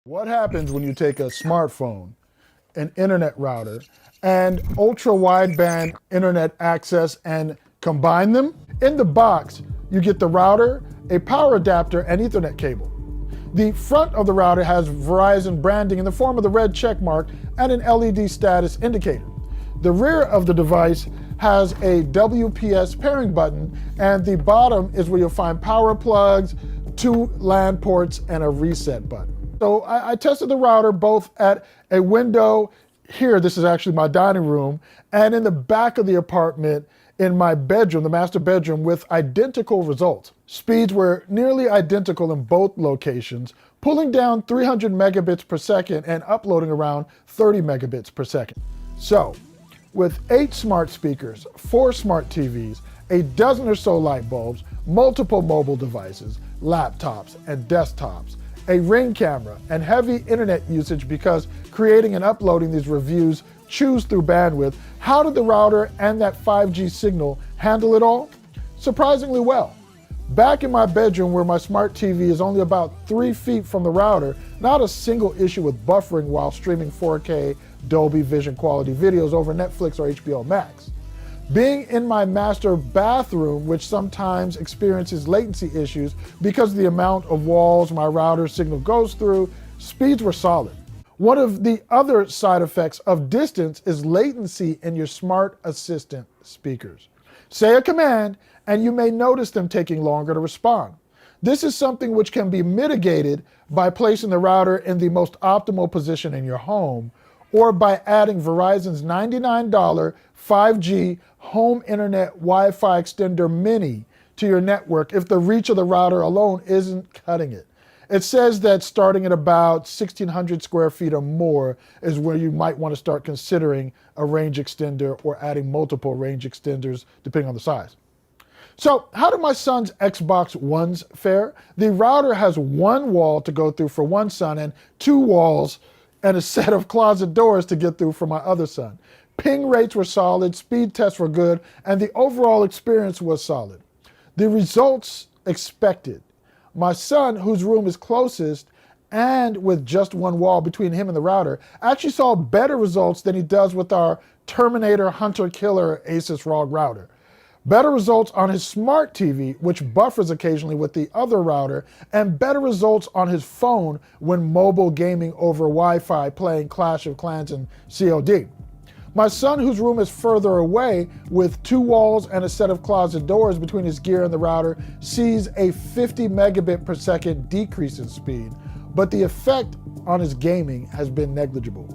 What happens when you take a smartphone, an internet router, and ultra-wideband internet access and combine them? In the box, you get the router, a power adapter, and Ethernet cable. The front of the router has Verizon branding in the form of the red check mark and an LED status indicator. The rear of the device has a WPS pairing button, and the bottom is where you'll find power plugs, 2 LAN ports, and a reset button. So I tested the router both at a window here, this is actually my dining room, and in the back of the apartment in my bedroom, the master bedroom, with identical results. Speeds were nearly identical in both locations, pulling down 300 megabits per second and uploading around 30 megabits per second. So, with 8 smart speakers, 4 smart TVs, a dozen or so light bulbs, multiple mobile devices, laptops and desktops, a Ring camera, and heavy internet usage because creating and uploading these reviews chews through bandwidth, how did the router and that 5G signal handle it all? Surprisingly well. Back in my bedroom where my smart TV is only about 3 feet from the router, not a single issue with buffering while streaming 4K Dolby Vision quality videos over Netflix or HBO Max. Being in my master bathroom, which sometimes experiences latency issues because of the amount of walls my router signal goes through, speeds were solid. One of the other side effects of distance is latency in your smart assistant speakers. Say a command, and you may notice them taking longer to respond. This is something which can be mitigated by placing the router in the most optimal position in your home, or by adding Verizon's $99 5G home internet Wi-Fi extender mini to your network if the reach of the router alone isn't cutting it. It says that starting at about 1,600 square feet or more is where you might want to start considering a range extender or adding multiple range extenders depending on the size. So how do my son's Xbox Ones fare? The router has 1 wall to go through for one son and 2 walls and a set of closet doors to get through for my other son. Ping rates were solid, speed tests were good, and the overall experience was solid. The results expected. My son, whose room is closest and with just 1 wall between him and the router, actually saw better results than he does with our Terminator Hunter Killer Asus ROG router. Better results on his smart TV, which buffers occasionally with the other router, and better results on his phone when mobile gaming over Wi-Fi playing Clash of Clans and COD. My son, whose room is further away with 2 walls and a set of closet doors between his gear and the router, sees a 50 megabit per second decrease in speed, but the effect on his gaming has been negligible.